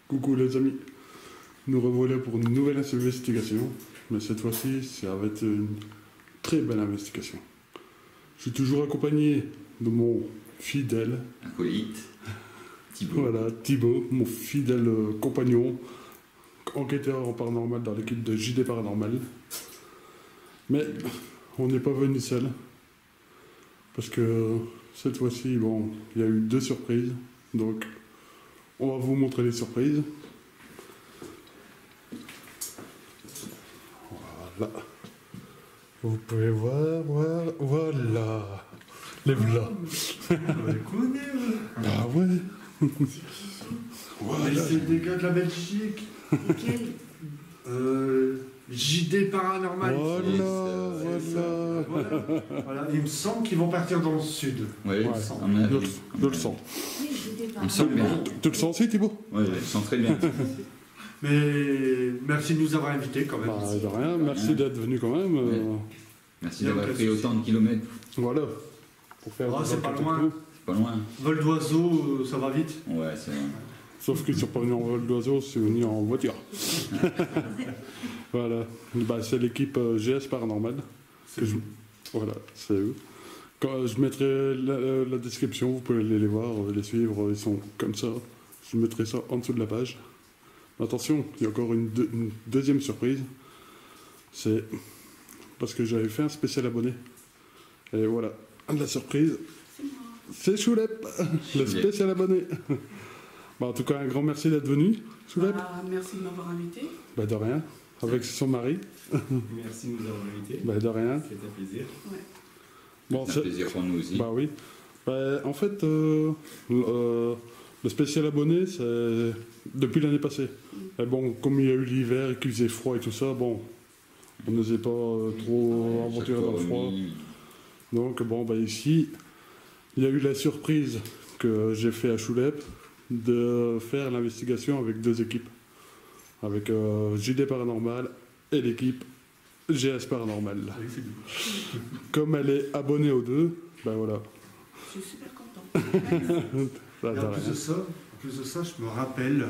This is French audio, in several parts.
Coucou les amis, nous revoilà pour une nouvelle investigation, mais cette fois-ci ça va être une très belle investigation. Je suis toujours accompagné de mon fidèle acolyte, Thibaut. Voilà, Thibaut, mon fidèle compagnon, enquêteur en paranormal dans l'équipe de JD Paranormal. Mais on n'est pas venu seul, parce que cette fois-ci, bon, il y a eu 2 surprises, donc on va vous montrer les surprises. Voilà. Vous pouvez voir, voilà. Les voilà. On les connaît, Ah ouais. Voilà. C'est des gars de la Belgique. JD Paranormal. Voilà. Il me semble qu'ils vont partir dans le sud. Oui, Ouais, à mon avis. Je le sens. Il me semble bien. Tu le sens aussi, Thibaut? Oui, je le sens très bien. Mais merci de nous avoir invités quand même. Bah, de rien, merci d'être venu quand même. Merci d'avoir pris autant de kilomètres. Voilà. Pour faire Oh, des c'est pas enquêtes loin. et tout. Pas loin. Vol d'oiseau, ça va vite. Ouais, c'est vrai. Sauf qu'ils ne sont pas venus en vol d'oiseau, c'est venu en voiture. Voilà. Bah, c'est l'équipe GS Paranormal. Voilà, c'est eux. Quand je mettrai la description, vous pouvez aller les voir, les suivre, ils sont comme ça. Je mettrai ça en dessous de la page. Attention, il y a encore une deuxième surprise. C'est parce que j'avais fait un spécial abonné. Et voilà, la surprise, c'est Choulep, le spécial abonné. Bah, en tout cas, un grand merci d'être venu, Choulep. Merci de m'avoir invité. Bah, de rien, avec son mari. Merci de nous avoir invités. Bah, de rien. C'était un plaisir. Ouais. Bon, C'est un plaisir pour nous aussi. Bah oui. Bah, en fait, le spécial abonné, c'est depuis l'année passée. Et bon, comme il y a eu l'hiver et qu'il faisait froid et tout ça, bon, on n'osait pas trop aventurer dans le froid. Donc bon, bah ici, il y a eu la surprise que j'ai fait à Choulep de faire l'investigation avec 2 équipes. Avec JD Paranormal et l'équipe GS Paranormal. Comme elle est abonnée aux 2, ben voilà. Je suis super content. Bah, Et de en rien. plus de ça, je me rappelle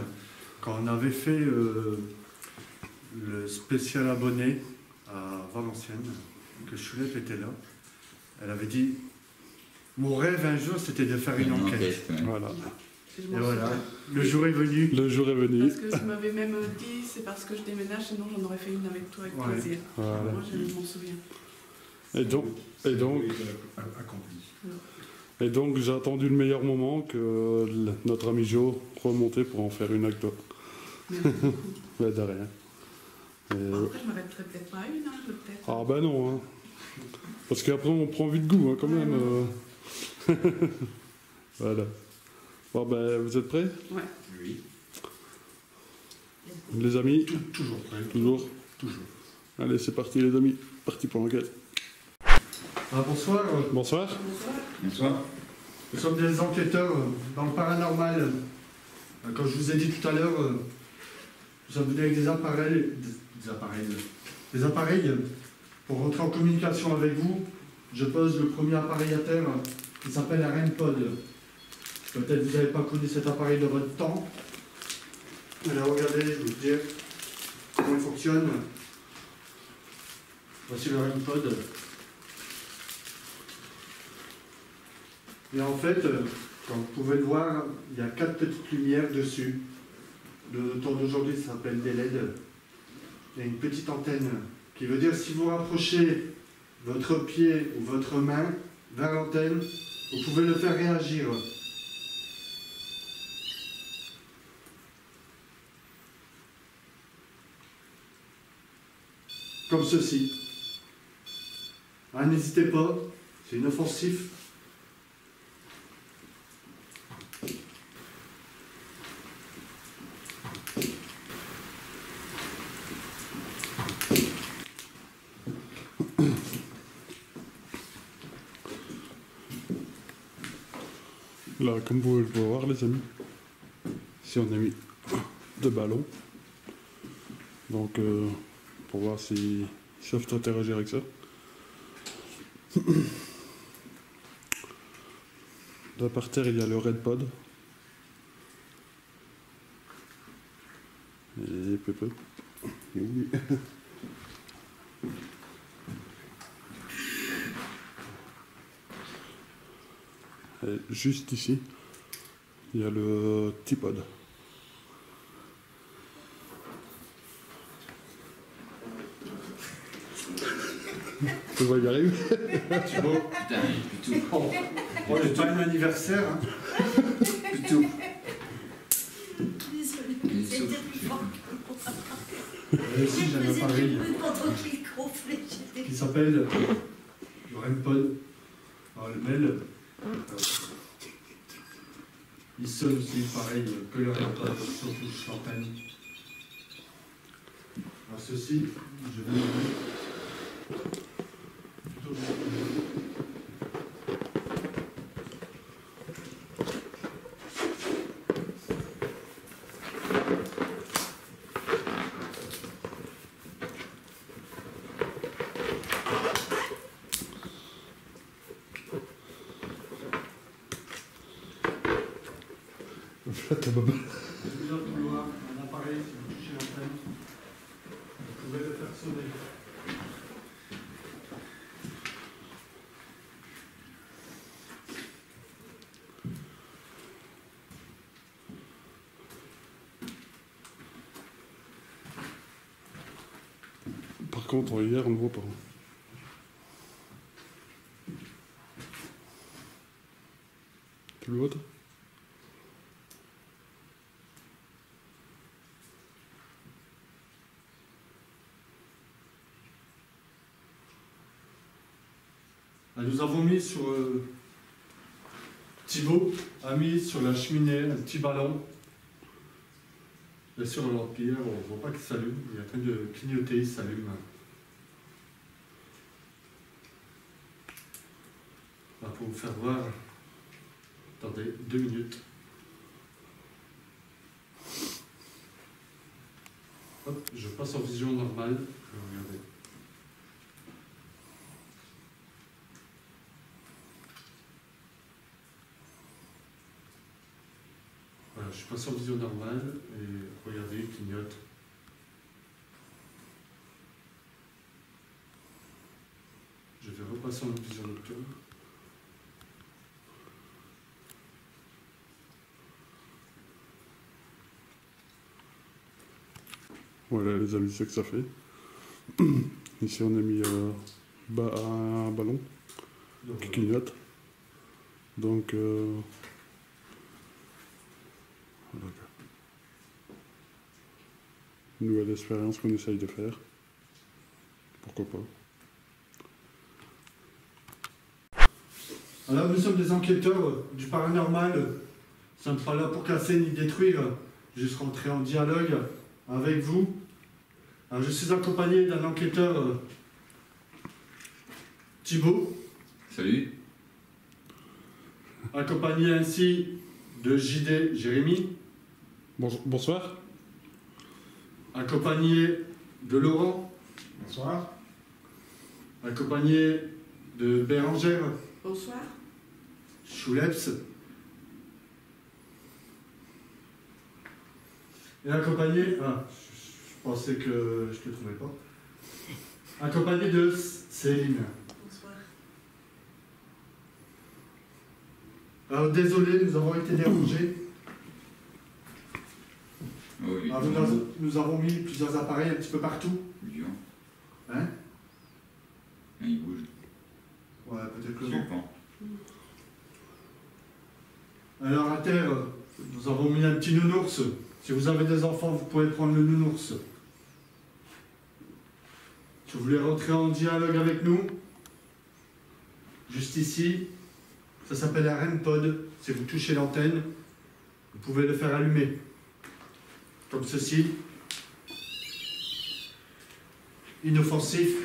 quand on avait fait le spécial abonné à Valenciennes, que Choulep était là. Elle avait dit mon rêve un jour c'était de faire une enquête. Ouais. Voilà. Je Et m'en voilà, souviens. le jour est venu. Le jour est venu. Parce que je m'avais même dit, c'est parce que je déménage, sinon j'en aurais fait une avec toi avec Ouais. plaisir. Voilà. Moi, je m'en souviens. Et donc, Accompli. et donc j'ai attendu le meilleur moment que notre ami Joe remontait pour en faire une avec toi. Merci beaucoup. Bah, de rien. Et- Après, je m'arrêterai peut-être pas à une, hein, peut-être. Ah bah non, hein. Parce qu'après on prend vite goût hein, quand même. Voilà. Bon ben vous êtes prêts Ouais. Oui. les amis? Toujours prêt. Toujours. Toujours. Allez c'est parti les amis, parti pour l'enquête. Ah, bonsoir, Bonsoir. Bonsoir. nous sommes des enquêteurs dans le paranormal. Comme je vous ai dit tout à l'heure, nous sommes venus avec des appareils pour rentrer en communication avec vous. Je pose le premier appareil à terre, qui s'appelle un REM-pod. Peut-être vous n'avez pas connu cet appareil de votre temps. Alors regardez, je vais vous dire comment il fonctionne. Voici le REM-pod. Et en fait, comme vous pouvez le voir, il y a 4 petites lumières dessus. Le temps d'aujourd'hui, ça s'appelle des LED. Il y a une petite antenne qui veut dire si vous rapprochez votre pied ou votre main vers l'antenne, vous pouvez le faire réagir. Comme ceci. Ah, n'hésitez pas, c'est inoffensif. Là comme vous pouvez le voir les amis, si on a mis 2 ballons. Donc pour voir s'ils savent interagir avec ça. Là par terre il y a le REM-pod. Et Pepe. Oui. Et juste ici, il y a le Tipod. On va y arriver. Thibaut, Putain, plutôt. on n'est pas un anniversaire. Hein. Plutôt. Désolée, c'était plus fort que moi. Ici, j'ai un Je faisais appareil du bruit pendant qu'il gonflait. qui s'appelle le REMPod. Alors, le mail, il sonne aussi pareil que le REMPod, sauf touche l'antenne. Alors ceci, je vais plutôt. Faites baba. Je vous offre un appareil, si vous touchez l'antenne, vous pouvez le faire sonner. Par contre, hier, on ne voit pas. Tu le vois, toi? Nous avons mis sur Thibaut a mis sur la cheminée un petit ballon. Là sur l'Empire, on ne voit pas qu'il s'allume, il est en train de clignoter, il s'allume. Là, pour vous faire voir. Attendez, 2 minutes. Hop, je passe en vision normale. Regardez. Voilà, je passe en vision normale et regardez, il clignote. Je vais repasser en vision nocturne. Voilà les amis, c'est que ça fait. Ici on a mis un ballon Donc, qui clignote. Donc voilà. Une nouvelle expérience qu'on essaye de faire. Pourquoi pas. Alors nous sommes des enquêteurs du paranormal. Nous ne sommes pas là pour casser ni détruire, juste rentrer en dialogue avec vous. Alors, je suis accompagné d'un enquêteur Thibaut, Salut. accompagné ainsi de JD Jérémy, Bonsoir. accompagné de Laurent, Bonsoir. accompagné de Bérangère, Bonsoir. Chouleps, et accompagné, je pensais que je ne te trouvais pas, accompagné de Céline. Bonsoir. Alors désolé, nous avons été dérangés. Oh, oui, Alors, nous avons mis plusieurs appareils un petit peu partout. dur. Hein? Il bouge. Ouais, peut-être que Je non. pense. Alors à terre, nous avons mis un petit nounours. Si vous avez des enfants, vous pouvez prendre le nounours. Si vous voulez rentrer en dialogue avec nous, juste ici, ça s'appelle un REMPod. Si vous touchez l'antenne, vous pouvez le faire allumer. Comme ceci. Inoffensif.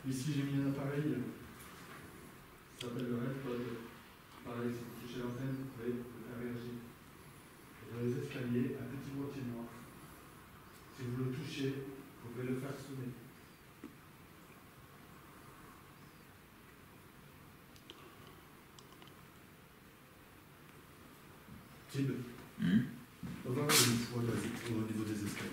Ici, j'ai mis un appareil. Ça s'appelle le REMPod. Pareil, si vous touchez l'antenne, vous pouvez le faire réagir. Et dans les escaliers, un petit boîtier noir. Si vous le touchez, vous pouvez le faire sonner. Tib, on va voir une fois au niveau des escaliers.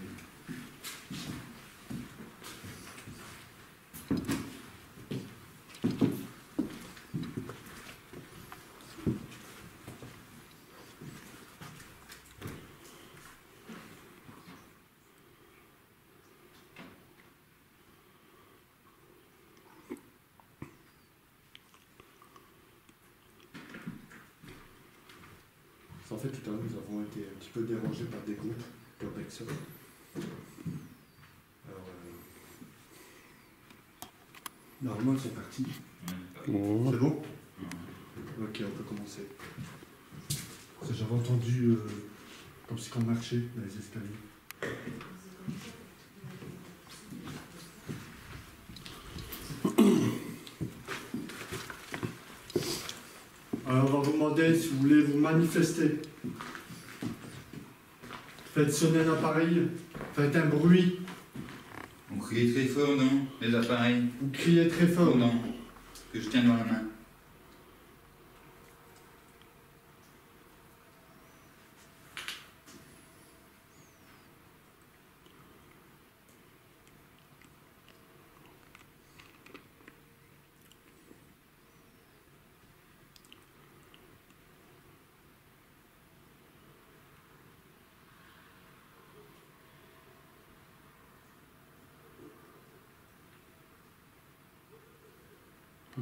En fait, tout à l'heure, nous avons été un petit peu dérangés par des groupes d'Urbex. Alors, normalement, c'est parti. Oh. C'est bon? Ok, on peut commencer. Parce que j'avais entendu comme si on marchait dans les escaliers. Alors, on va vous demander si vous voulez vous manifester. Faites sonner un appareil, faites un bruit, On crie très fort, non? Les appareils. vous criez très fort. Oh non. Que je tiens dans la main.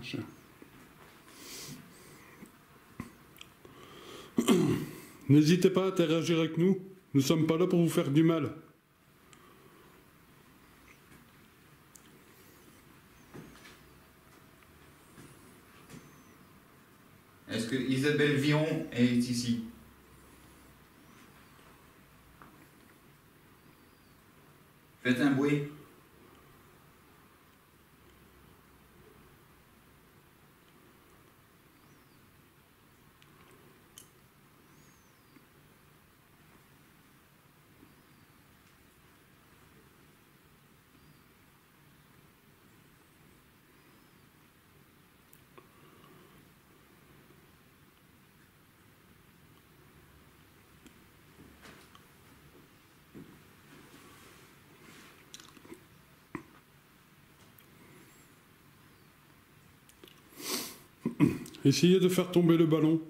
Cher. N'hésitez pas à interagir avec nous. Nous ne sommes pas là pour vous faire du mal. Est-ce que Isabelle Viron est ici? Faites un bruit. Essayez de faire tomber le ballon.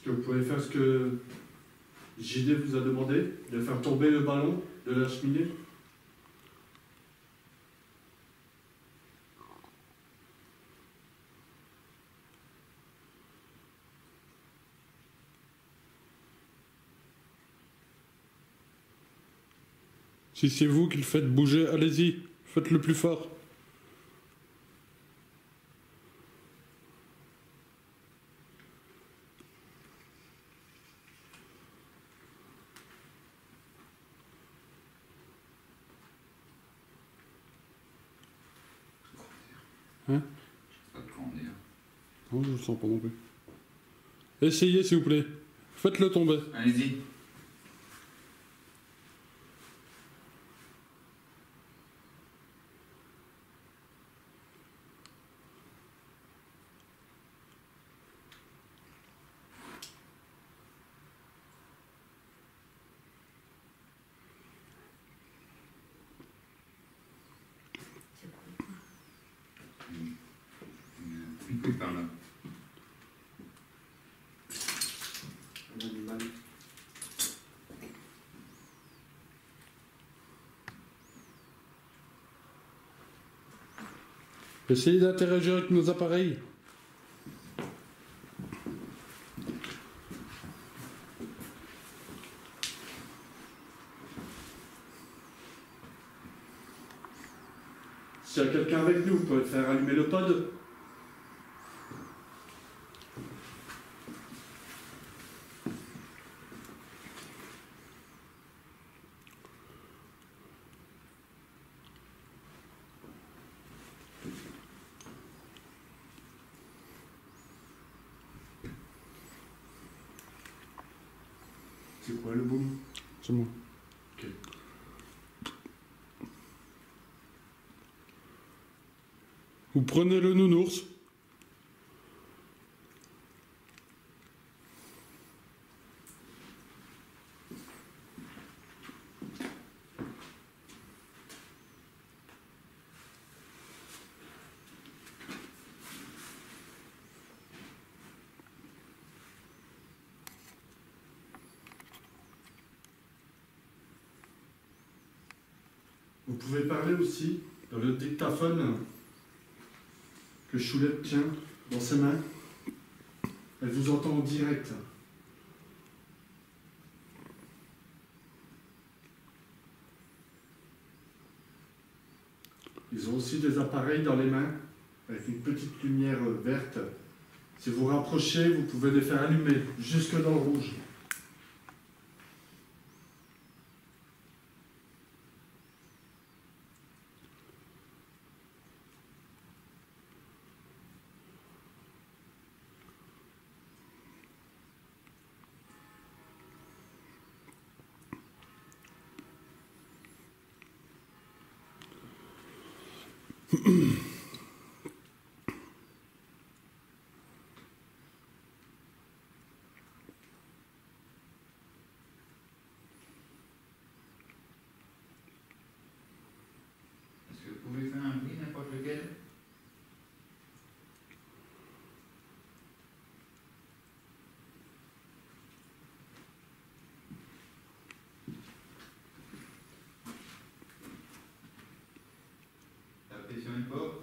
Est-ce que vous pouvez faire ce que JD vous a demandé, de faire tomber le ballon de la cheminée? Si c'est vous qui le faites bouger, allez-y. Faites-le plus fort. Hein? Pas de quoi en dire. Non, je ne le sens pas non plus. Essayez, s'il vous plaît. Faites-le tomber. Allez-y. Une coupe par là. Un animal. Essayez d'interagir avec nos appareils. S'il y a quelqu'un avec nous, vous pouvez faire allumer le pod. C'est quoi le boom? C'est moi. Ok. Vous prenez le nounours. Vous pouvez parler aussi dans le dictaphone que Choulette tient dans ses mains. Elle vous entend en direct. Ils ont aussi des appareils dans les mains avec une petite lumière verte. Si vous rapprochez, vous pouvez les faire allumer jusque dans le rouge. Est-ce que vous pouvez faire un bruit, n'importe lequel? Tapez sur une porte.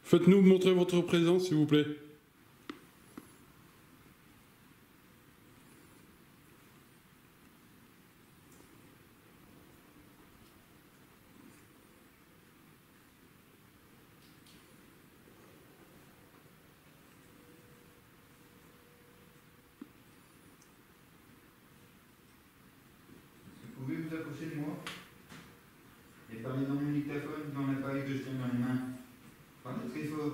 Faites-nous montrer votre présence, s'il vous plaît. Vous pouvez vous approcher de moi et parler dans mon dictaphone, dans l'appareil que je tiens dans les mains. Parlez très fort.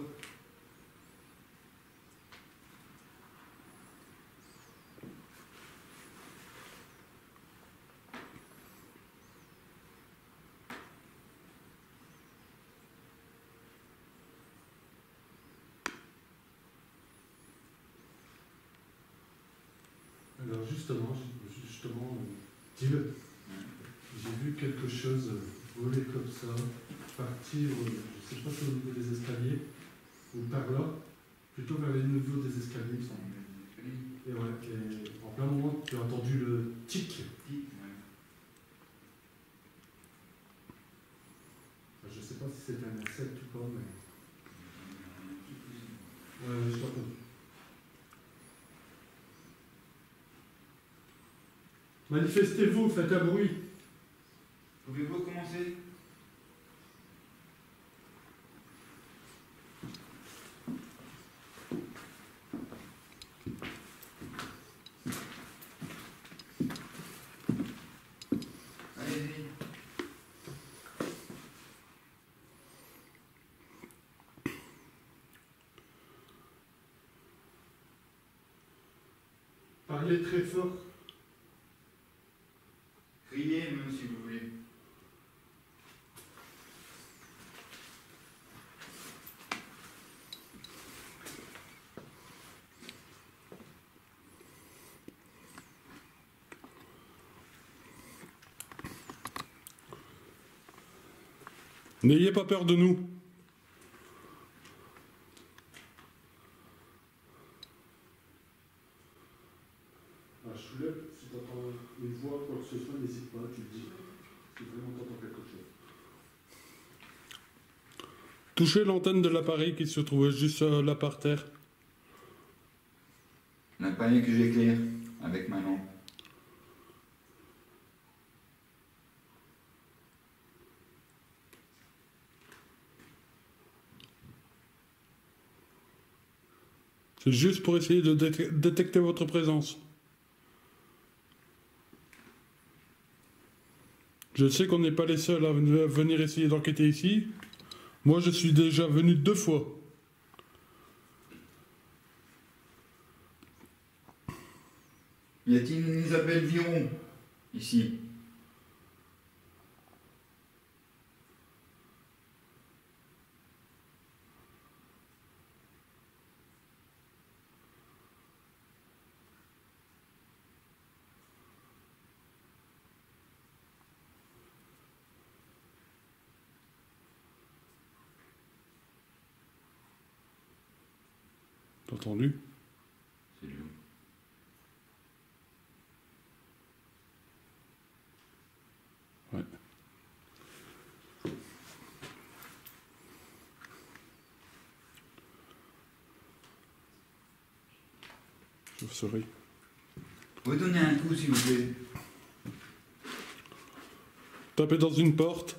Alors justement, dis-le. J'ai vu quelque chose voler comme ça, partir, je ne sais pas si au niveau des escaliers, ou par là, plutôt vers les niveaux des escaliers, il me semble. Et ouais, et en plein moment, tu as entendu le tic. Je ne sais pas si c'est un insecte ou pas, mais... je l'ai entendu. Manifestez-vous, faites un bruit. Pouvez-vous commencer? Allez-y. Parlez très fort. Criez même si vous voulez. N'ayez pas peur de nous. Choulette, si tu entends une voix, quoi que ce soit, n'hésite pas, tu le dis. Si vraiment tu entends quelque chose. Touchez l'antenne de l'appareil qui se trouvait juste là par terre. Fallait que j'éclaire avec ma lampe. C'est juste pour essayer de détecter votre présence. Je sais qu'on n'est pas les seuls à venir essayer d'enquêter ici. Moi, je suis déjà venu 2 fois. Y a-t-il une Isabelle Viron ici? T'as entendu? C'est lui. Ouais. Je serai. Redonnez un coup, s'il vous plaît. Tapez dans une porte.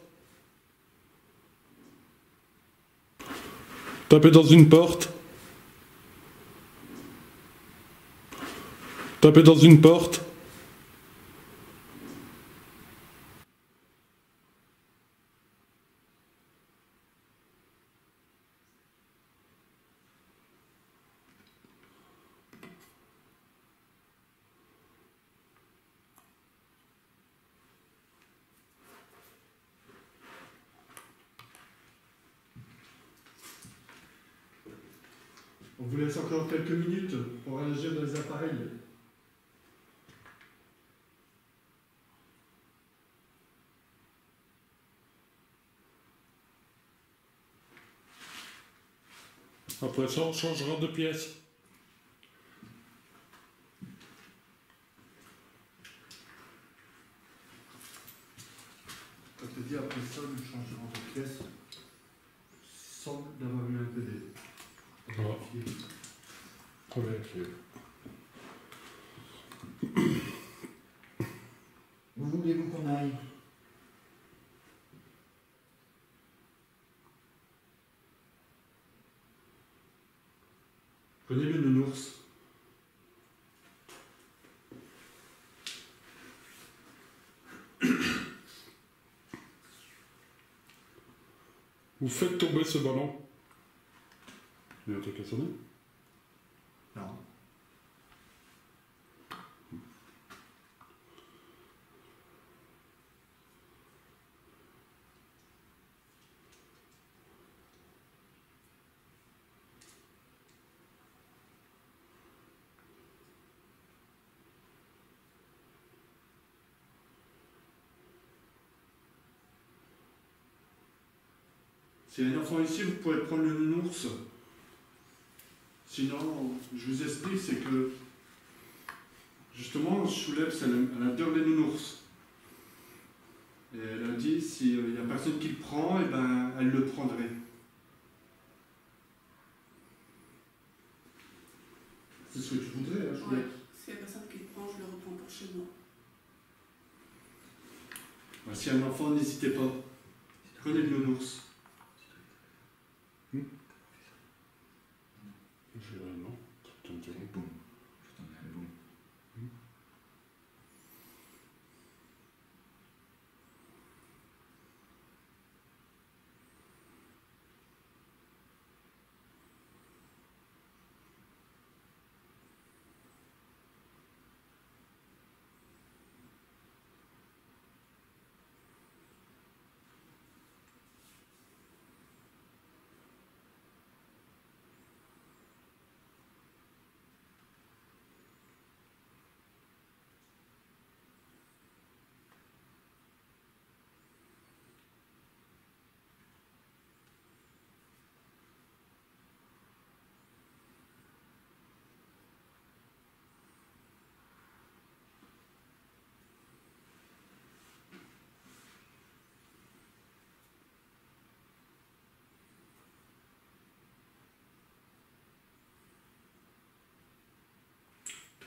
Tapez dans une porte. Tapez dans une porte. On vous laisse encore quelques minutes pour réagir dans les appareils. Après ça, on changera de pièce. Quand tu dis après ça, nous changerons de pièce sans d'avoir eu un PD. Voilà. Vérifier. Où voulez-vous qu'on aille? Prenez le nounours. Vous faites tomber ce ballon. Il y a un truc à sonner? Non. S'il y a un enfant ici, vous pouvez prendre le nounours. Sinon, je vous explique, c'est que justement, Choulebs, elle adore les nounours. Et elle a dit, s'il n'y a personne qui le prend, eh ben, elle le prendrait. C'est ce que tu voudrais, hein, Ouais. Choulebs. S'il n'y a personne qui le prend, je le reprends pour chez moi. Ben, si un enfant, n'hésitez pas. Prenez le nounours. Non. Boum. J'entendais un boum.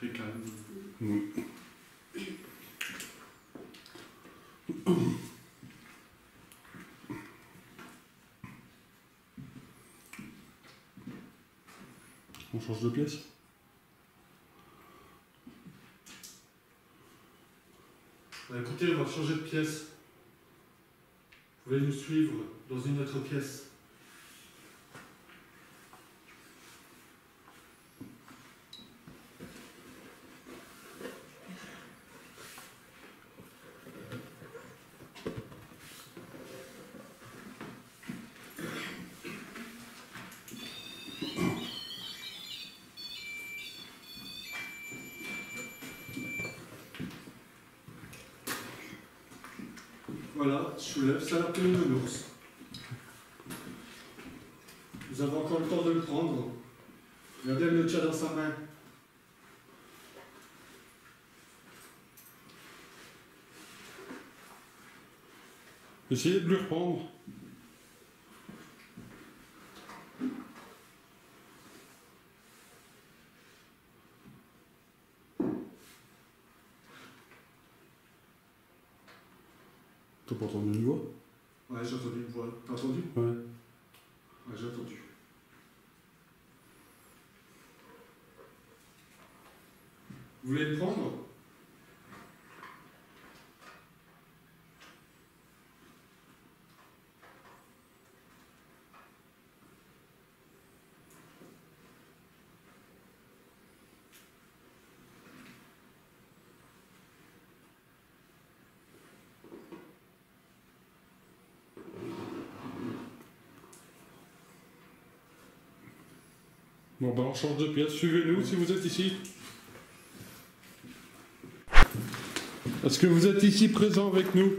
Très calme. On change de pièce? Écoutez, on va changer de pièce. Vous pouvez nous suivre dans une autre pièce. Voilà, je soulève, ça l'appelle le nounours. Vous avez encore le temps de le prendre. Regardez, elle le tient dans sa main. Essayez de le reprendre. T'as pas entendu une voix? Ouais, j'ai entendu une voix. T'as entendu? Ouais. Ouais, j'ai entendu. Vous voulez le prendre? Bon, ben on change de pièce. Suivez-nous si vous êtes ici. Est-ce que vous êtes ici présent avec nous?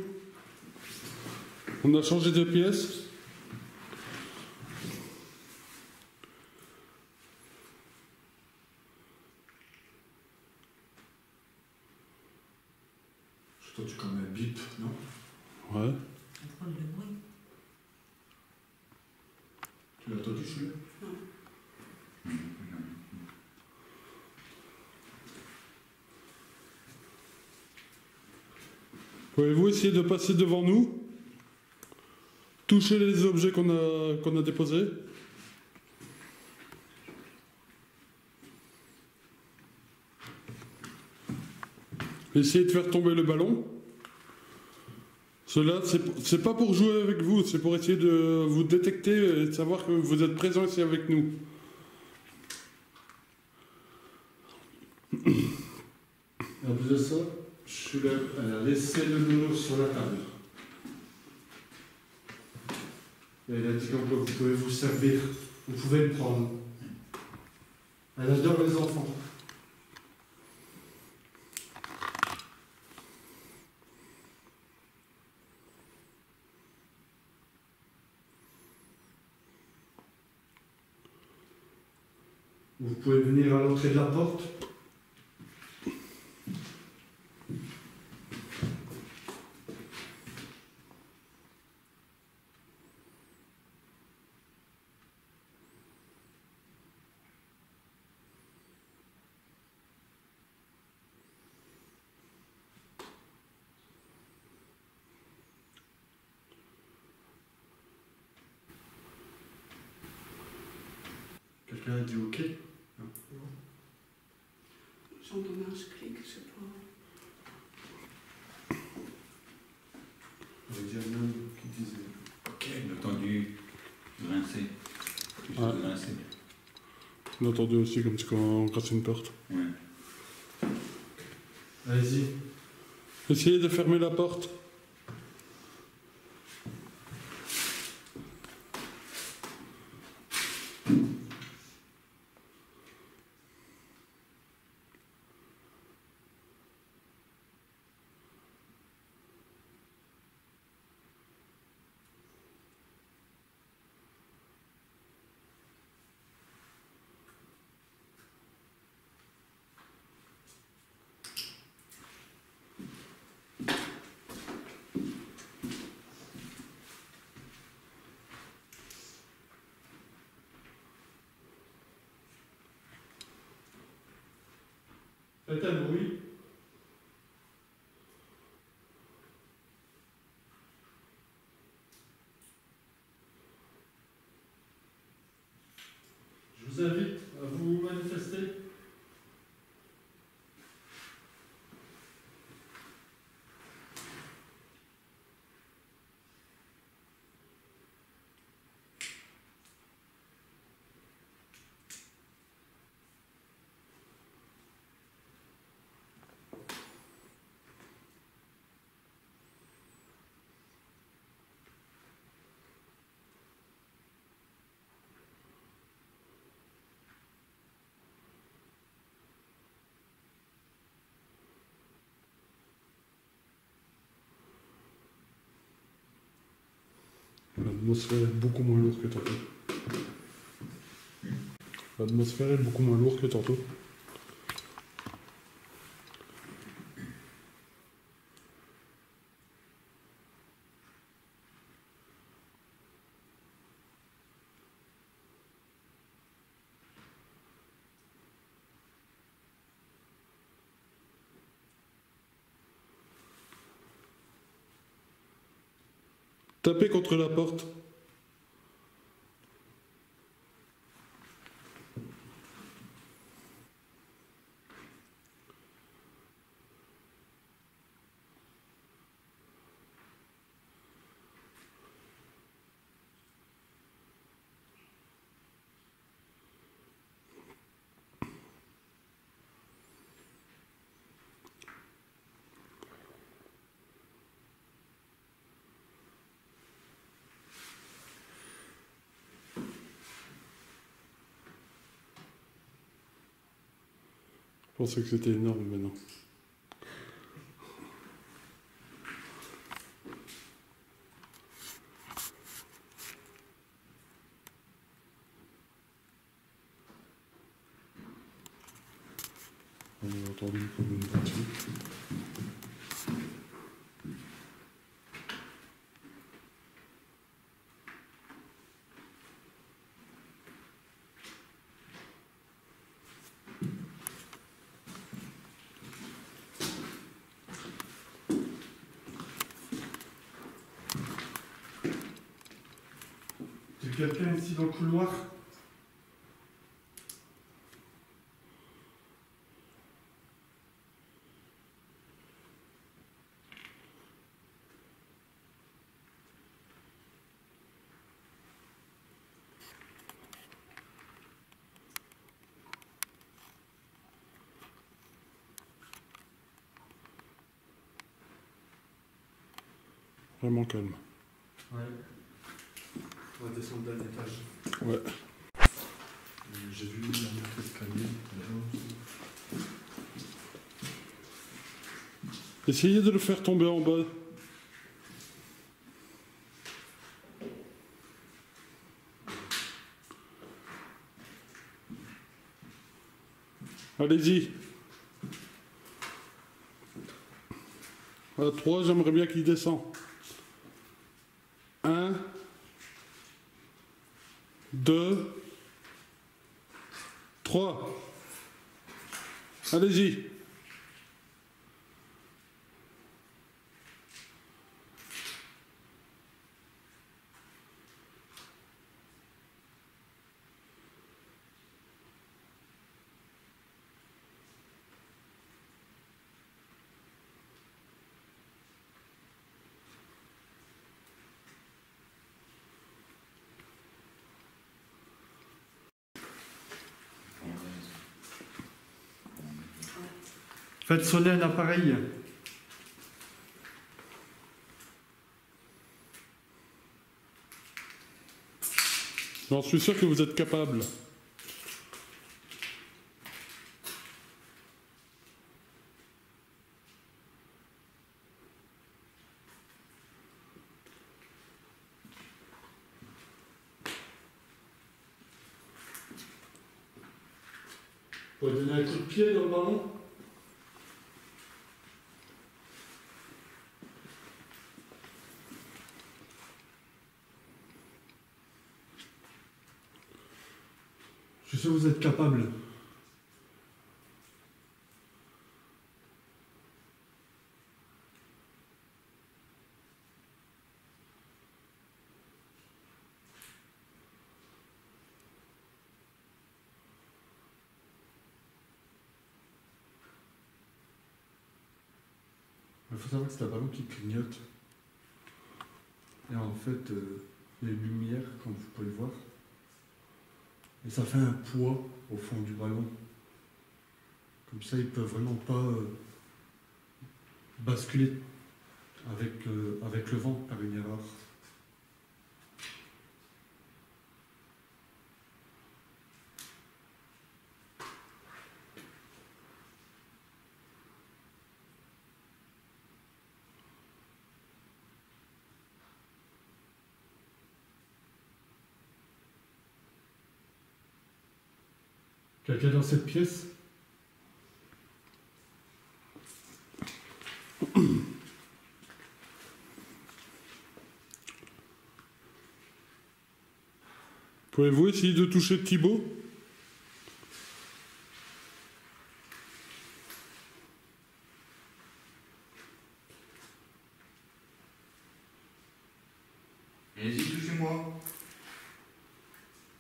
On a changé de pièce. J'ai entendu comme un bip, non? Ouais. Prendre le bruit. Tu l'as entendu, celui-là? Pouvez-vous essayer de passer devant nous? Toucher les objets qu'on a déposés? Essayez de faire tomber le ballon. Cela, c'est pas pour jouer avec vous, c'est pour essayer de vous détecter et de savoir que vous êtes présent ici avec nous. Et en plus de ça, elle a laissé le nounours sur la table. Et elle a dit que vous pouvez vous servir, vous pouvez le prendre. Elle adore les enfants. Vous pouvez venir à l'entrée de la porte. Quelqu'un a dit OK? J'entendais un clic, je sais pas. On avait dit un homme qui disait OK. J'ai entendu grincer. Ah. Grincer. On a entendu aussi comme si on cassait une porte. Ouais. Allez-y. Essayez de fermer la porte. Faites un bruit. Je vous invite à vous manifester. L'atmosphère est beaucoup moins lourde que tantôt. L'atmosphère est beaucoup moins lourde que tantôt. Tapez contre la porte. Je pensais que c'était énorme, mais non. On a entendu comme une voiture. Il y a quelqu'un ici dans le couloir? Vraiment calme. Ouais. On va descendre d'un étage. Ouais. J'ai vu la montée escalier tout à l'heure. Essayez de le faire tomber en bas. Allez-y. À 3, j'aimerais bien qu'il descende. 1, 2, 3. Allez-y. Faites sonner un appareil. J'en suis sûr que vous êtes capable. Vous pouvez donner un coup de pied dans le ballon? Je suis sûr que vous êtes capable. faut savoir que c'est un ballon qui clignote. Et en fait, les lumières, comme vous pouvez le voir, et ça fait un poids au fond du ballon. Comme ça, il ne peut vraiment pas basculer avec le vent par une erreur. Quelqu'un dans cette pièce? Pouvez-vous essayer de toucher Thibaut? Allez-y, touchez-moi.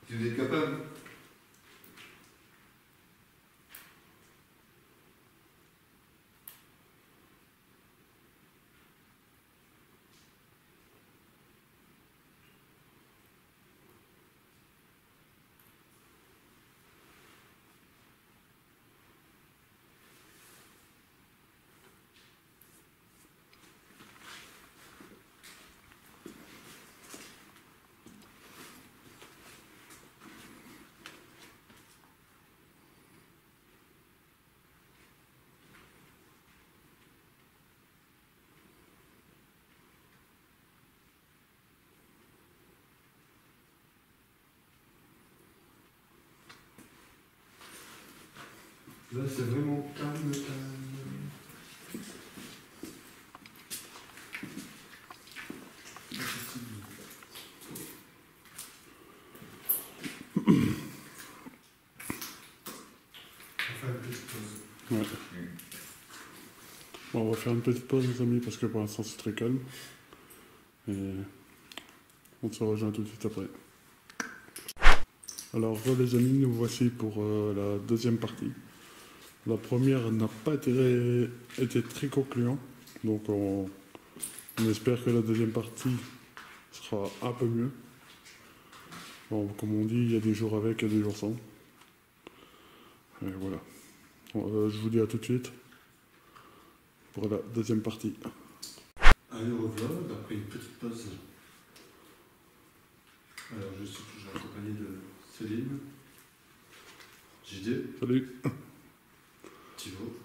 Si vous êtes capable. Là, c'est vraiment calme, calme. Ouais. Bon, on va faire une petite pause, les amis, parce que pour l'instant, c'est très calme. Et on se rejoint tout de suite après. Alors, les amis, nous voici pour la deuxième partie. La première n'a pas été très concluante, donc on espère que la deuxième partie sera un peu mieux. Bon, comme on dit, il y a des jours avec et des jours sans. Et voilà. Je vous dis à tout de suite pour la deuxième partie. Allez, revoilà, après une petite pause. Alors, je suis toujours accompagné de Céline, JD, Salut. Thibaut,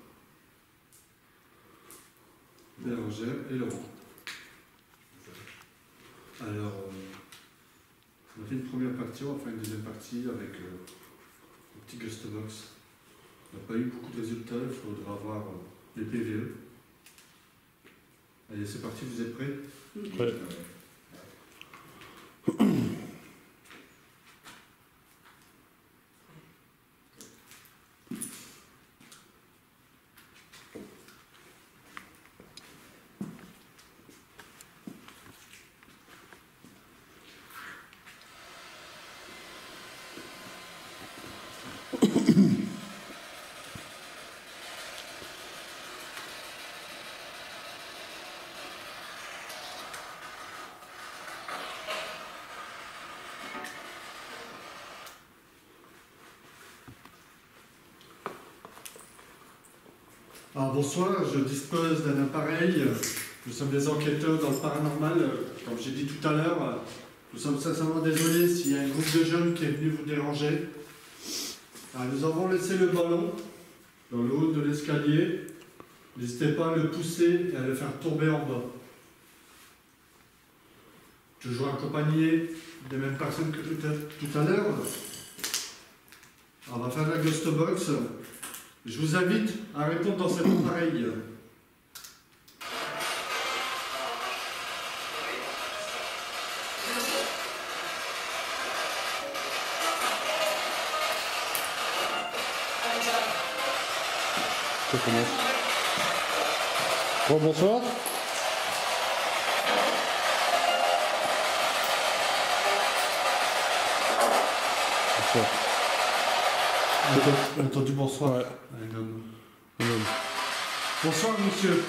Bérangère et Laurent. Alors, on a fait une première partie, on va faire une deuxième partie avec un petit guest box. On n'a pas eu beaucoup de résultats, il faudra avoir les PVE. Allez, c'est parti, vous êtes prêts? Ouais. Alors bonsoir, je dispose d'un appareil. Nous sommes des enquêteurs dans le paranormal. Comme j'ai dit tout à l'heure, nous sommes sincèrement désolés s'il y a un groupe de jeunes qui est venu vous déranger. Alors, nous avons laissé le ballon dans le haut de l'escalier. N'hésitez pas à le pousser et à le faire tomber en bas. Toujours accompagné des mêmes personnes que tout à l'heure. On va faire la ghost box. Je vous invite à répondre dans cet appareil. Ça commence. Bon, bonsoir. Bonsoir. Entendu, bonsoir. Ouais. Un homme. Un homme. Bonsoir, monsieur.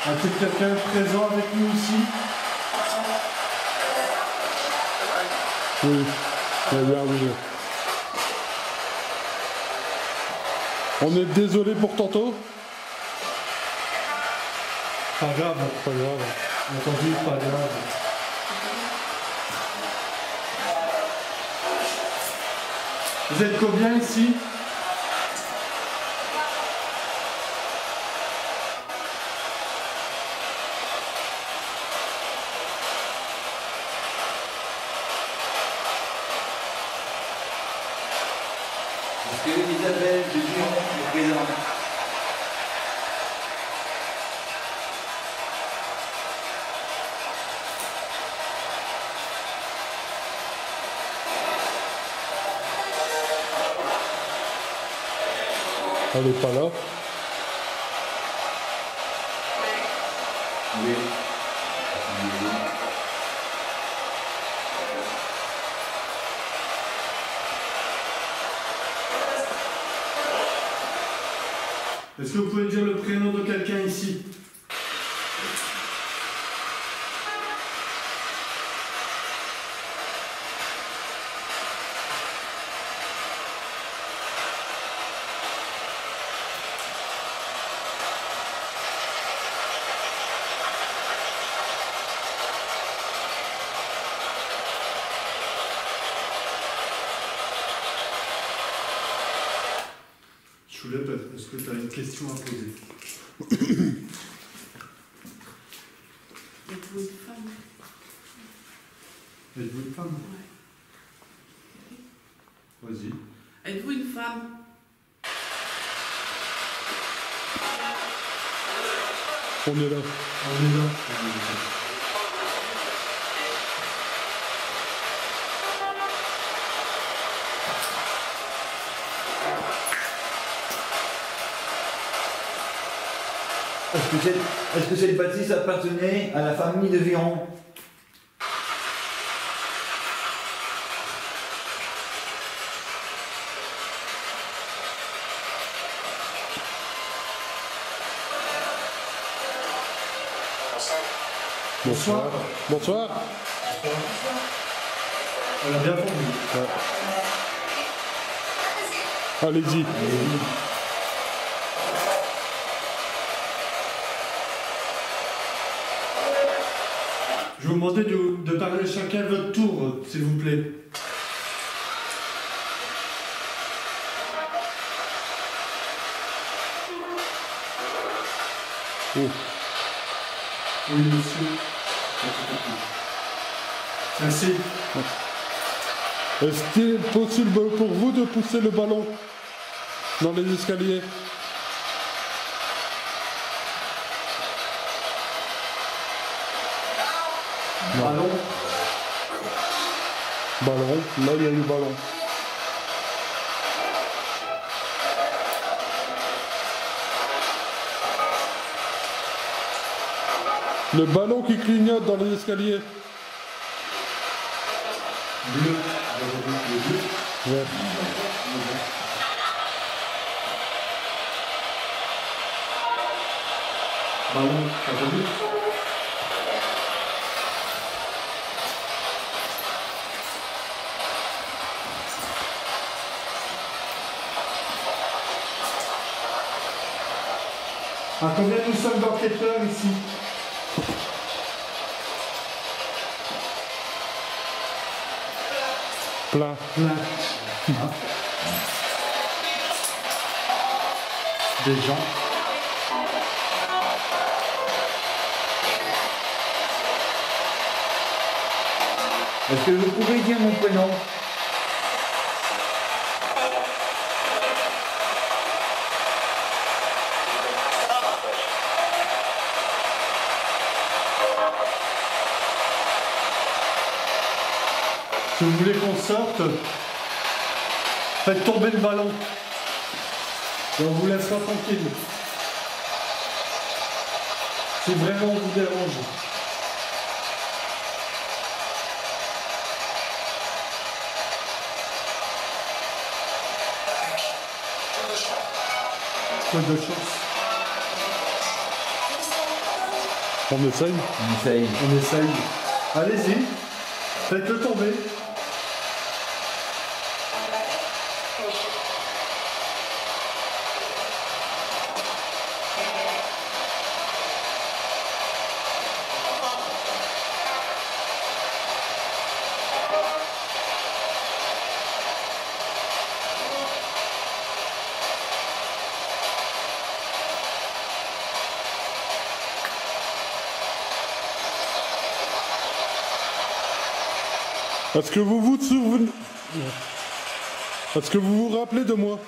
A-t-il quelqu'un présent avec nous ici? Oui, très bien, oui. On est désolé pour tantôt. Pas grave. Pas grave. Entendu, pas grave. Vous êtes combien ici? Est-ce que Isabelle de Dion est présente? Elle n'est pas là. Oui. Est-ce que vous pouvez dire le prénom de quelqu'un ici? Choulep, est-ce que tu as une question à poser? Êtes-vous une femme? Êtes-vous une femme? Ouais. Vas-y. Êtes-vous une femme? On est là. On est là. Est-ce que cette bâtisse appartenait à la famille de Viron? Bonsoir. Bonsoir. On a bien compris. Ouais. Allez-y. Je vais vous demander de parler chacun à votre tour, s'il vous plaît. Oh. Oui, monsieur. Merci. Est-ce qu'il est possible pour vous de pousser le ballon dans les escaliers? Ballon. Ballon, là il y a eu ballon. Le ballon qui clignote dans les escaliers. Bleu. Vert. Ballon. Entendu. À combien nous sommes d'enquêteurs ici? Plein. Plein. Des gens. Est-ce que vous pouvez dire mon prénom? Si vous voulez qu'on sorte, faites tomber le ballon. Et on vous laissera tranquille. Si vraiment on vous dérange. Peu de chance. On essaye. On essaye. On essaye. Allez-y. Faites-le tomber. Est-ce que vous vous souvenez... Est-ce que vous vous rappelez de moi?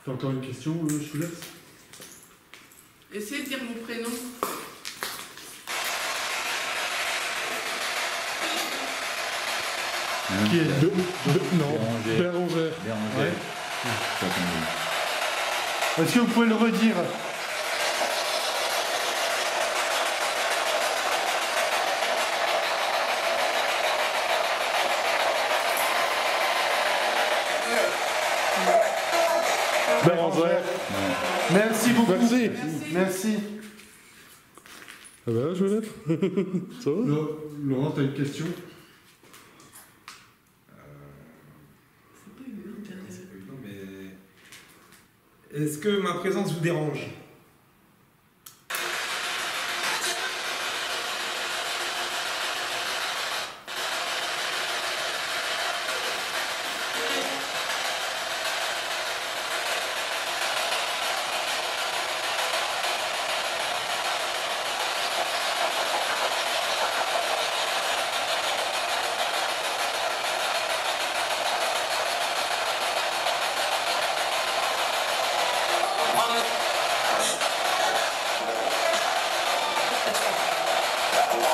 T'as encore une question, je vous laisse. Essayez de dire mon prénom. Qui est Non, Bérangère. Ouais. Est-ce que vous pouvez le redire? Bérangère. Merci beaucoup. Merci. Merci. Ça va, Juliette? Ça va? Laurent, t'as une question? C'est pas évident de dire des- C'est pas évident, mais est-ce que ma présence vous dérange?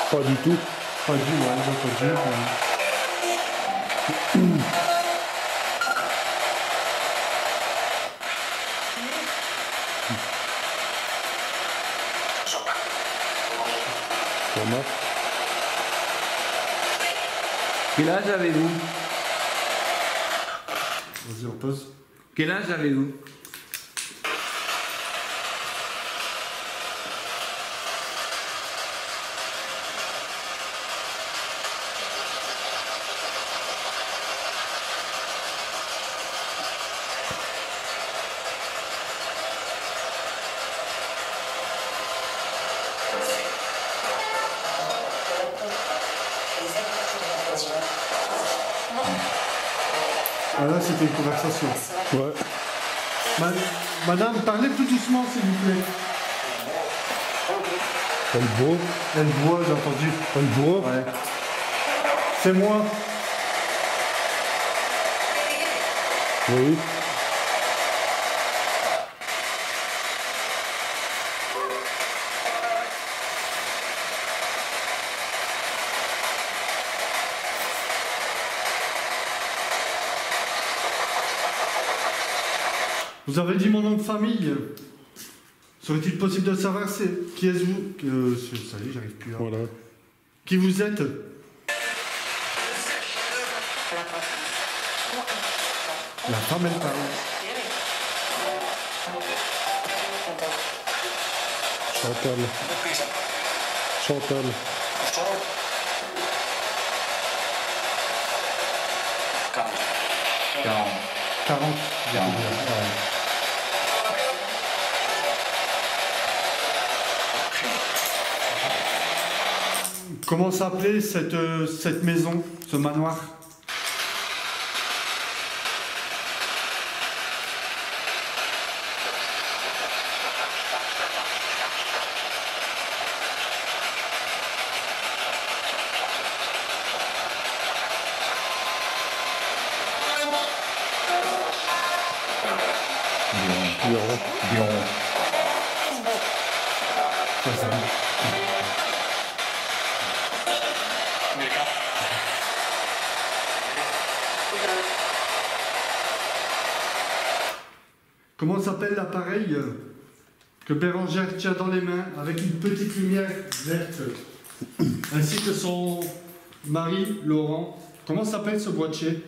Pas du tout. Pas du, ouais, pas du. Ça marche. Quel âge avez-vous? Vas-y, on pose. Quel âge avez-vous? Ah là, c'était une conversation. Ouais. Madame, parlez plus doucement, s'il vous plaît. Elle boit. Elle boit, j'ai entendu. Elle boit. Ouais. C'est moi. Oui. Vous avez dit mon nom de famille. Serait-il possible de savoir qui êtes-vous? Ça y est, j'arrive plus à... Voilà. Qui vous êtes? La femme, elle parle. Chantal. Chantal. 40. Comment s'appelait cette maison, ce manoir? Comment s'appelle l'appareil que Bérangère tient dans les mains avec une petite lumière verte, ainsi que son mari, Laurent? Comment s'appelle ce boîtier?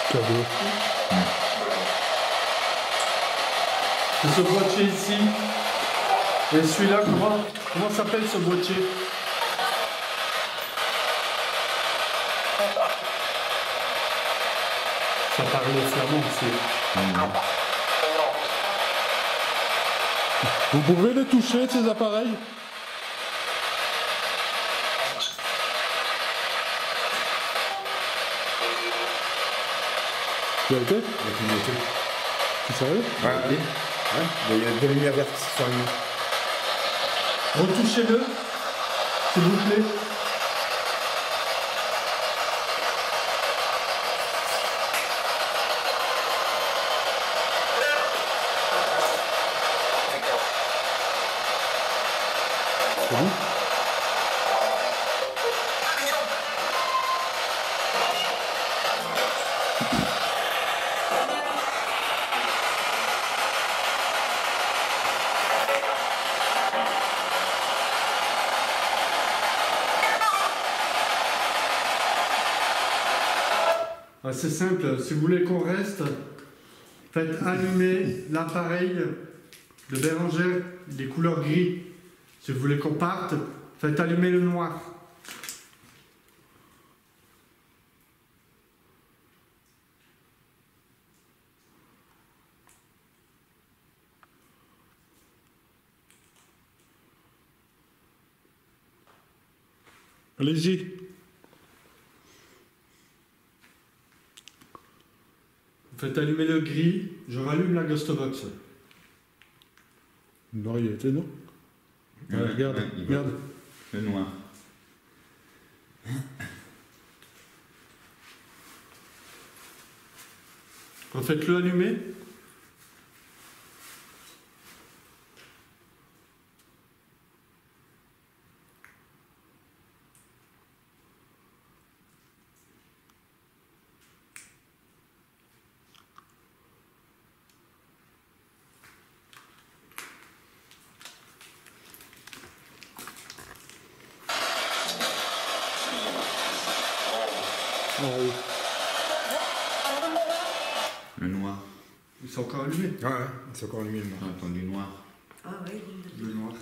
Cadeau. C'est ce boîtier ici. Et celui-là, comment s'appelle ce boîtier? Ça parle flamand aussi. Vous pouvez les toucher, ces appareils? Tu as été? Tu es sérieux? Ouais, il y a des lumières vertes qui sont allumées. Retouchez-le, s'il vous plaît. C'est bon? C'est simple, si vous voulez qu'on reste, faites allumer l'appareil de Bérangère des couleurs gris. Si vous voulez qu'on parte, faites allumer le noir. Allez-y. Faites allumer le gris, je rallume la Ghost Box. Le noir, il y a été, non? Ouais, regarde, ouais, il regarde. Le noir. Faites-le allumer. Ah oui. Le noir. Ils sont encore allumés. Ouais, c'est encore allumé le noir. J'ai entendu noir. Ah oui. Le noir.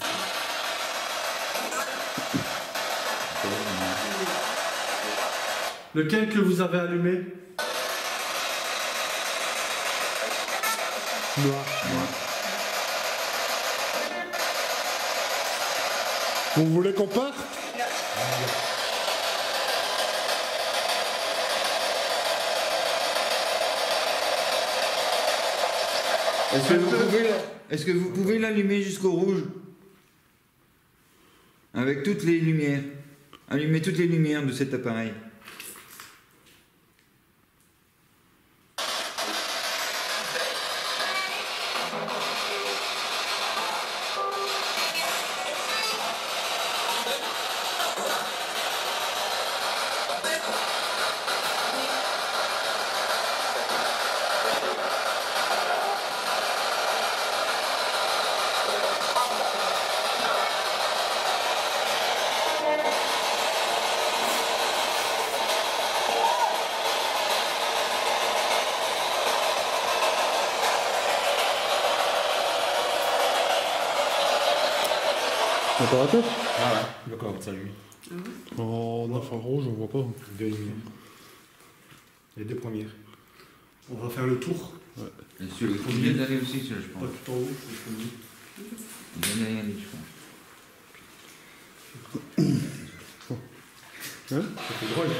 Lequel que vous avez allumé? Noir. Vous voulez qu'on parte? Est-ce que vous pouvez l'allumer jusqu'au rouge? Avec toutes les lumières. Allumer toutes les lumières de cet appareil. Encore un peu? Ah ouais, d'accord, c'est allumé. En infrarouge, on voit pas. Deux lumières. Les deux premières. On va faire le tour. Et celui qui vient d'aller aussi, celui-là, je Pas pense. tout en haut, c'est ce qu'on dit. Il vient d'aller, je pense. C'est drôle.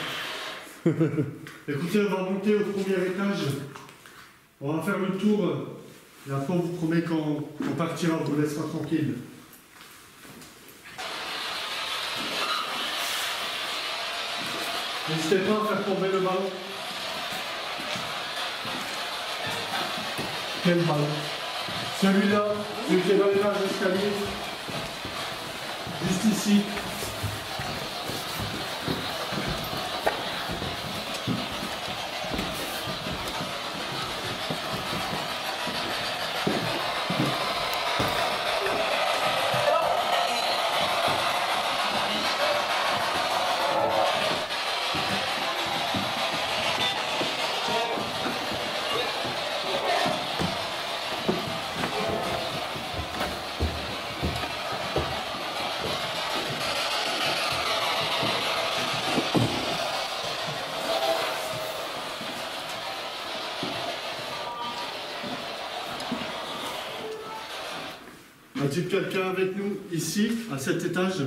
Écoutez, on va monter au premier étage. On va faire le tour. Et après, on vous promet qu'on partira, on vous laissera tranquille. N'hésitez pas à faire tomber le ballon. Quel ballon? Celui-là, celui qui est dans les marches d'escalier. Juste ici. A-t-il quelqu'un avec nous ici, à cet étage?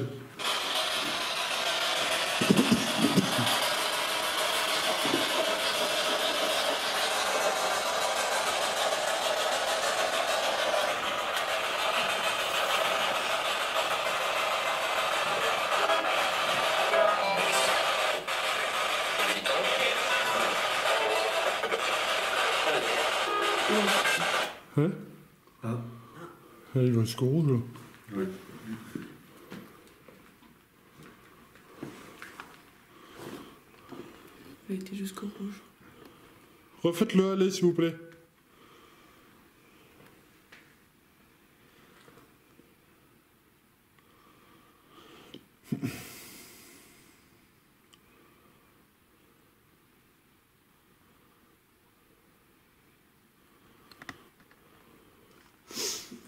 Hein? Ah. Il va jusqu'au rouge, là. Oui. Il a été jusqu'au rouge. Refaites-le aller, s'il vous plaît.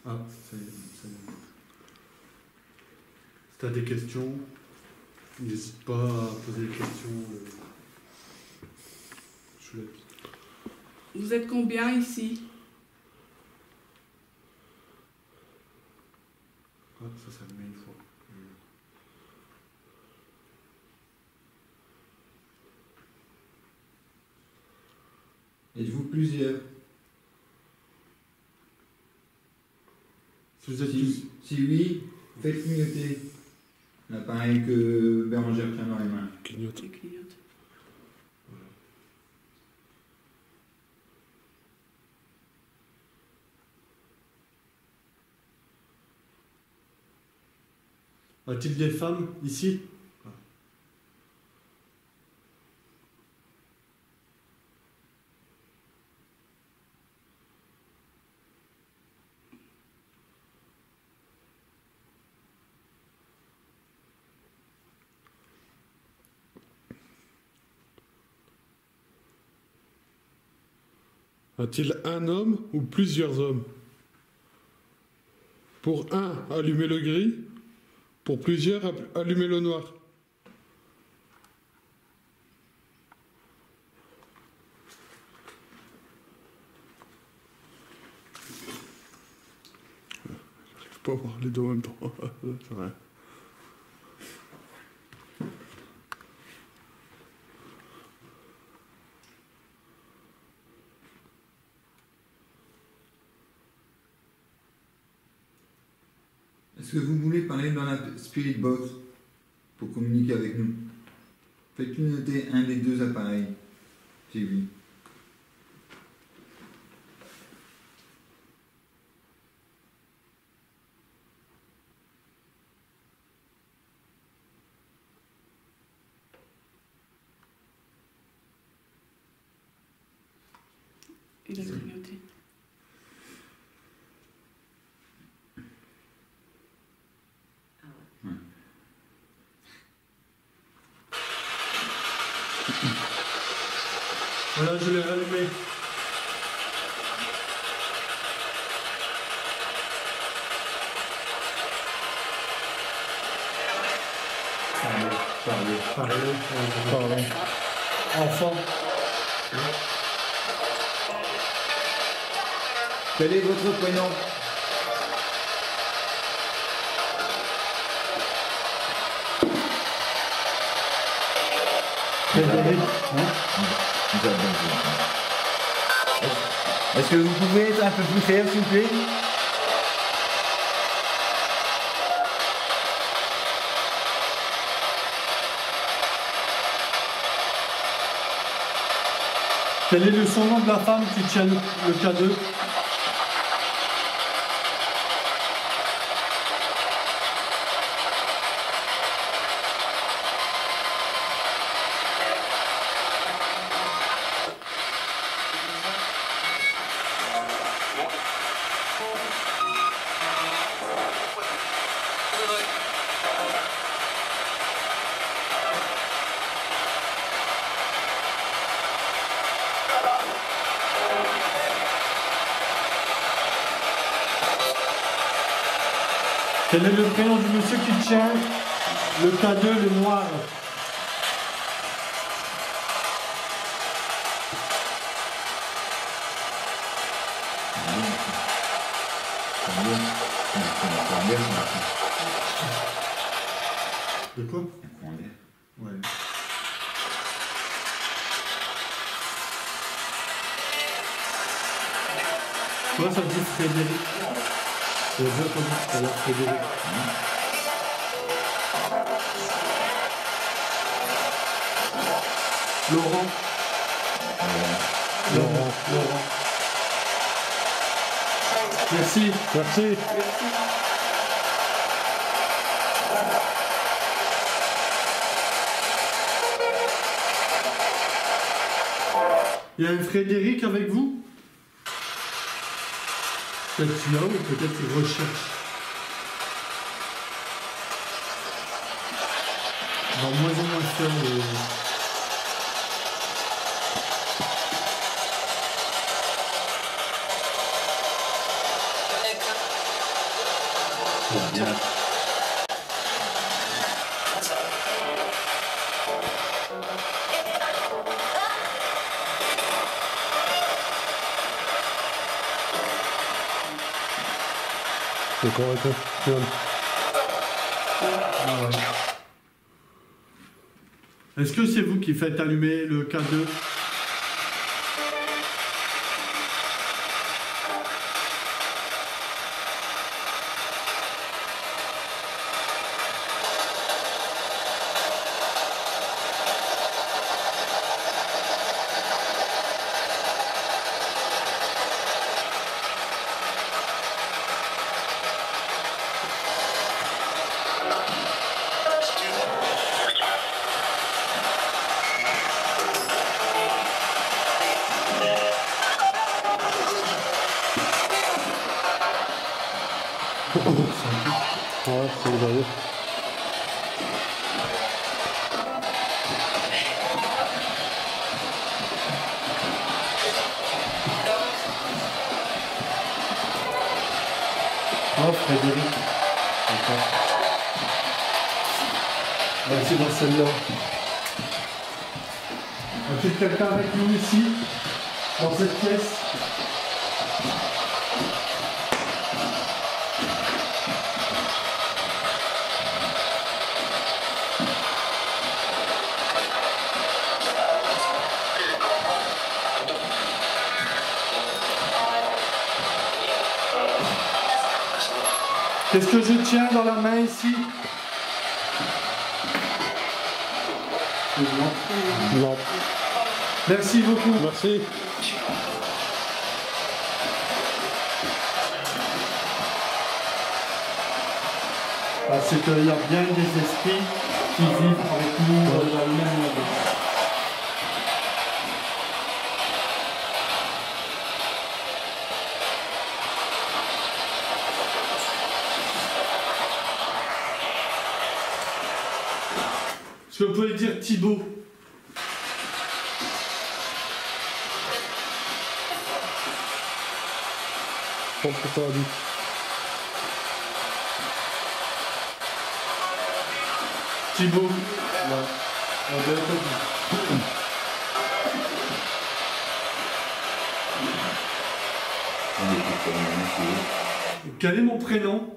Ah, ça y est, ça y est. Si tu as des questions, n'hésite pas à poser des questions. Je laisse. Vous êtes combien ici? Ah, ça s'allume une fois. Êtes-vous plusieurs? Si vous êtes Si oui, faites clignoter l'appareil que Bérangère tient dans les mains. Clignote. Il clignote. A-t-il des femmes ici? A-t-il un homme ou plusieurs hommes? Pour un, allumez le gris. Pour plusieurs, allumez le noir. J'arrive pas à voir les deux en même temps. C'est vrai. Est-ce que vous voulez parler dans la Spirit Box pour communiquer avec nous? Faites clignoter un des deux appareils. Si oui. Il a clignoté. Voilà, je l'ai rallumé. Parlez. Enfant. Quel est votre prénom? Est-ce que vous pouvez être un peu plus clair, s'il vous plaît? Quel est le surnom de la femme qui tient le K2? Quel est le prénom du monsieur qui tient le K2, le noir? De quoi? Ouais. Toi, ça te dit Frédéric. J'ai déjà entendu tout à l'heure Frédéric. Laurent. Laurent. Merci. Merci. Il y a un Frédéric avec vous? Peut-être là ou peut-être il recherche. Dans moins en moins faire Bien. C'est correct. Est-ce que c'est vous qui faites allumer le K2? Ouais, c'est vrai. Oh, Frédéric. Merci dans celle-là. As-tu quelqu'un avec nous ici, dans cette pièce? Qu'est-ce que je tiens dans la main ici? Une lampe. Merci beaucoup. Merci. C'est qu'il y a bien des esprits qui vivent avec nous dans la même monde. Est-ce que vous pouvez dire Thibaut? Prends pour toi, dit. Thibaut. Ouais. On doit être Quel est mon prénom?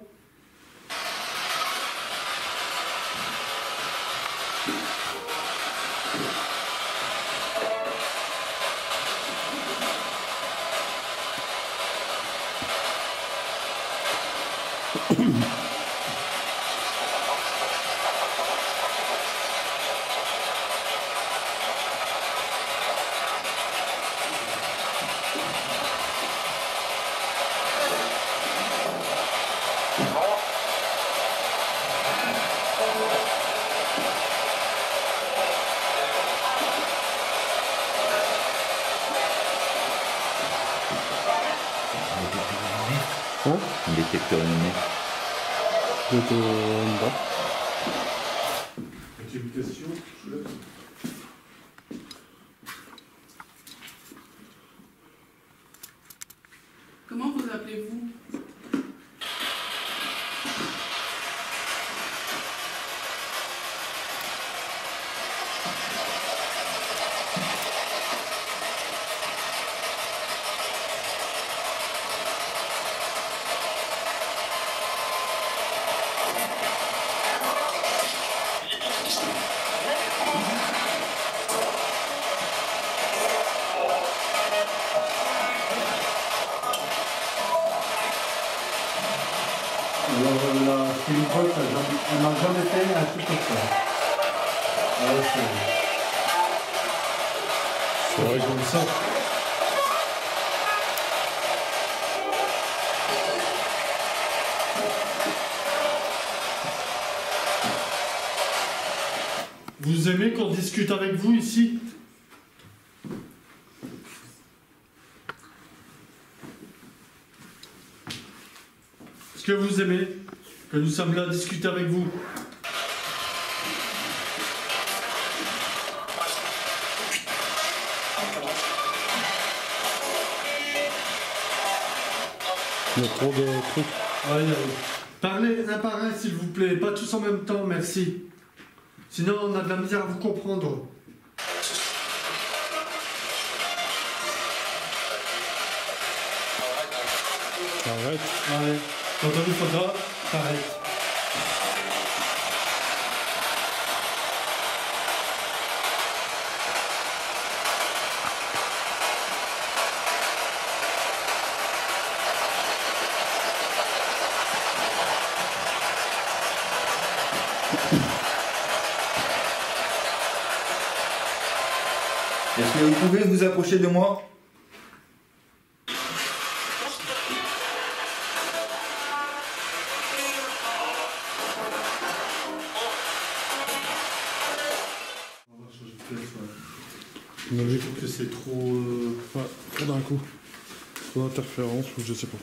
Hein? Un détecteur numérique. Je te bas. As-tu une question? Comment vous appelez-vous? Alors la Spirit Box, elle m'a jamais fait un truc comme ça. Ouais, C'est vrai que comme ça. Vous aimez qu'on discute avec vous ici? Est-ce que vous aimez que nous sommes là à discuter avec vous? il y a trop de trucs. Parlez un par un, s'il vous plaît, pas tous en même temps, merci. Sinon, on a de la misère à vous comprendre. Arrête. Ouais. T'as entendu, faudra t'arrêtes. Est-ce que vous pouvez vous approcher de moi? On va changer de pièce, ouais. On a vu Je trouve que c'est trop... ouais, trop d'un coup. Trop d'interférences ou je sais pas.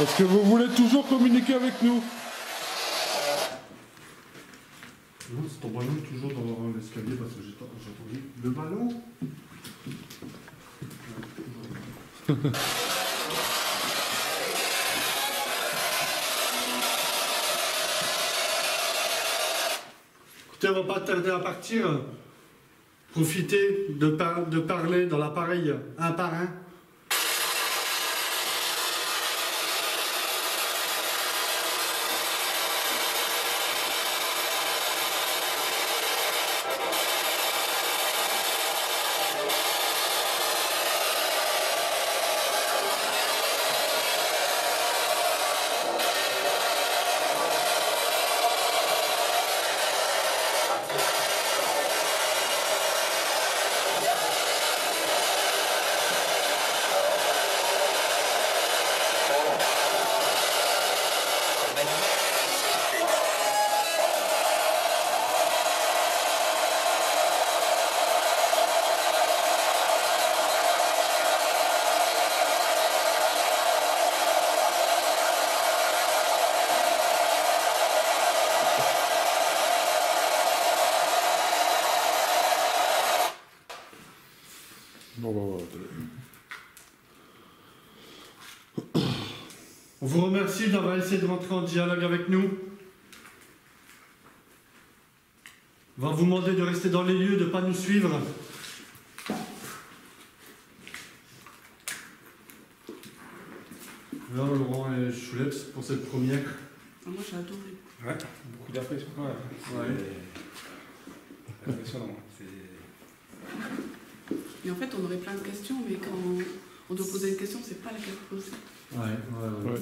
Est-ce que vous voulez toujours communiquer avec nous? Non, c'est ton ballon toujours dans l'escalier parce que j'ai entendu le ballon. Écoutez, on va pas tarder à partir. Profitez de parler dans l'appareil un par un. Bon, bah, On vous remercie d'avoir essayé de rentrer en dialogue avec nous. On va vous demander de rester dans les lieux, de ne pas nous suivre. Alors, Laurent et Choulette, pour cette première. Moi, j'ai adoré. Ouais, beaucoup d'impression. Ouais. C'est impressionnant. Et en fait, on aurait plein de questions, mais quand on doit poser une question, c'est pas laquelle poser. ouais.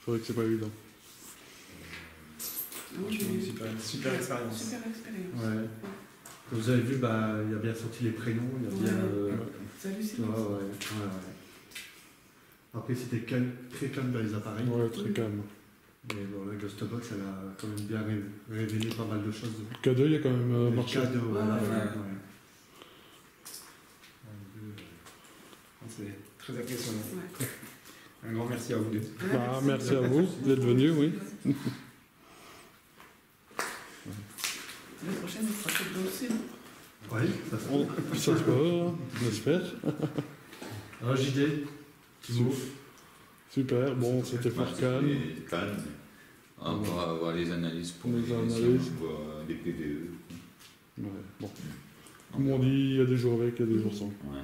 C'est vrai que c'est pas évident. Franchement, super expérience. Super expérience. Ouais. Vous avez vu, bah, il y a bien sorti les prénoms, il y a bien... C'est hallucinant. Ouais. Après, c'était très calme dans les appareils. Ouais, très calme. Mais bon, la Ghostbox, elle a quand même bien révélé pas mal de choses. K2, il y a quand même Le marché. cadeau, à la fin, Ouais. ouais. C'est très impressionnant. Ouais. Un grand merci à vous deux. Bah, merci à vous d'être venus, oui. La prochaine, on sera peut-être dans le sud. Oui, ça se Ça se peut, j'espère. Alors, JD, Thibaut. Super, bon, c'était fort calme. C'était calme. On va avoir les analyses pour Les les analyses. pour des PDE. Ouais, bon. Comme on dit, il y a des jours avec, il y a des jours sans. Ouais.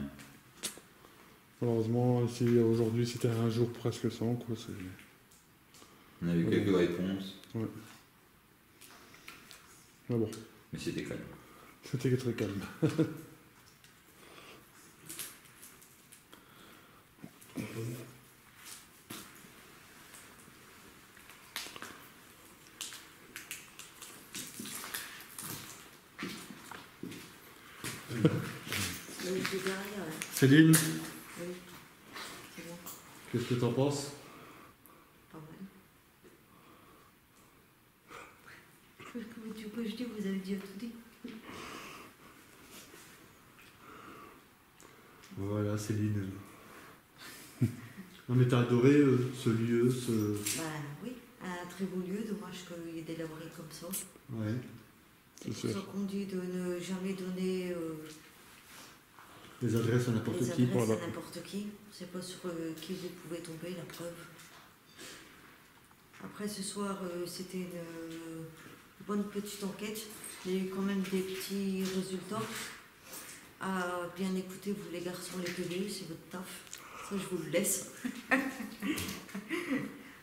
Malheureusement, ici, aujourd'hui, c'était un jour presque sans, quoi. On a eu Ouais. quelques réponses, Mais bon, mais c'était calme. c'était très calme. Oui, c'est derrière, là. Céline, Oui. C'est bon, qu'est-ce que t'en penses? pas mal. Comment tu peux jeter, vous avez déjà tout dit. Voilà, Céline. Non mais t'as adoré ce lieu, ce... Bah oui, un très beau lieu, dommage qu'il y ait des laveries comme ça. Ouais. C'est C'est pour ça qu'on dit de ne jamais donner Les adresses à n'importe les qui. adresses voilà. à n'importe qui. C'est pas sur qui vous pouvez tomber, la preuve. Après ce soir, c'était une bonne petite enquête. Il y a eu quand même des petits résultats. À bien écouter, vous les garçons, les PDU, c'est votre taf. Ça, je vous le laisse.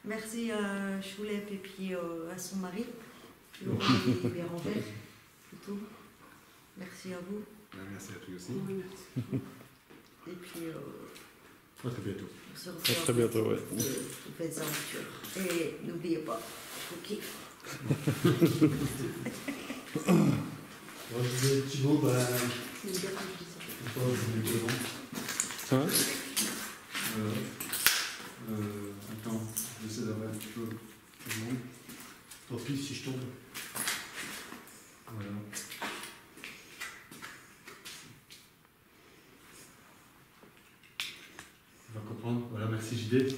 Merci à Choulep et puis à son mari, Laurent et Bérangère, plutôt. Merci à vous. Merci à toi aussi. Oui, merci. Et puis, À très bientôt. on se À revoit très bientôt, ouais. pour de belles aventures. Et n'oubliez pas, je vous kiffe. Alors, je disais, Thibaut, bah... C'est une belle ambition. Toi, je voulais devant. Hein Attends, j'essaie d'avoir un petit peu tout le monde. Tant pis si je tombe. Voilà. On va comprendre. Voilà, merci JD.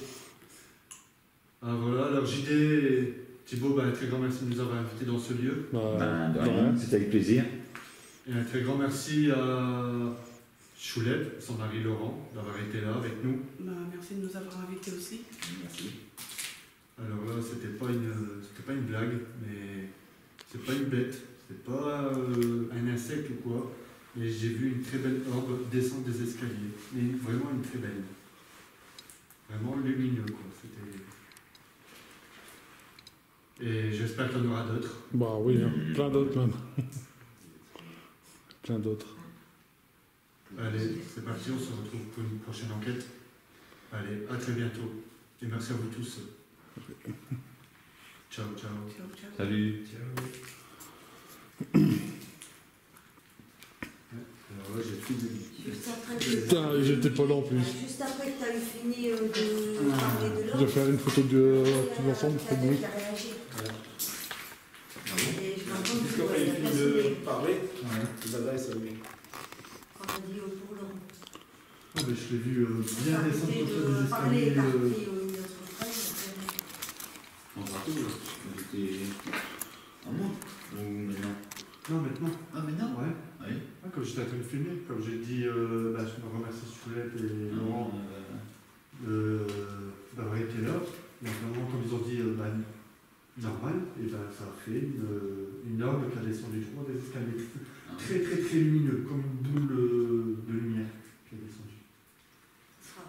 Ah voilà, alors JD et Thibaut, bah, un très grand merci de nous avoir invités dans ce lieu. Ben, de de rien, rien. c'était avec plaisir. Et un très grand merci à Choulette, son mari Laurent, d'avoir été là avec nous. Bah, merci de nous avoir invités aussi. Merci. Alors là, c'était pas une blague, mais c'est pas une bête, c'est pas un insecte ou quoi. Mais j'ai vu une très belle orbe descendre des escaliers. Mais vraiment une très belle. Vraiment lumineux, quoi. C'était... Et j'espère qu'il y en aura d'autres. Bah oui, hein. Plein d'autres même. Plein d'autres. Allez, c'est parti, on se retrouve pour une prochaine enquête. Allez, à très bientôt. Et merci à vous tous. Ciao, ciao. Ciao, ciao. Salut. Alors là, j'ai plus de... Juste après que, Putain, j'étais pas là en plus. juste après que tu as eu fini de parler de Je l'autre, vais faire une photo de tous ensemble, t'as c'est bon. réagi. Et je m'entends Est-ce que qu'on tu a as fini de parler Les adresses, oui. Quand on dit pour Laurent. Oh, mais je l'ai vu bien descendre Arrêtez comme ça de des parler, escaliers. t'as repris notre phrase. On partout, là. C'était... À moi ou maintenant? Non, maintenant. Ah, maintenant? Ouais. Oui. Ah, comme j'étais en train de filmer, comme j'ai dit, je me remercie Choulette et Laurent d'avoir été là. Et vraiment, comme ils ont dit, normal, et ben ça a fait une orbe qui a descendu droit des escaliers. Très très très lumineux, comme une boule de lumière qui a descendu. On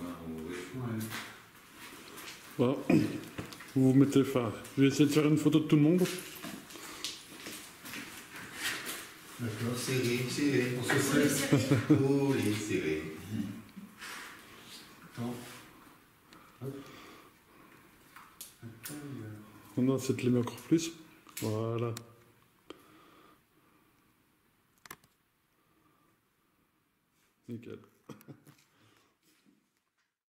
va voir où est. Ouais. Voilà. Vous mettez fin. Je vais essayer de faire une photo de tout le monde. D'accord. Serré, serré. On se sait. Oh, les serrés. Attends. Hop. Attends, On a cette lumière encore plus. Voilà. Nickel.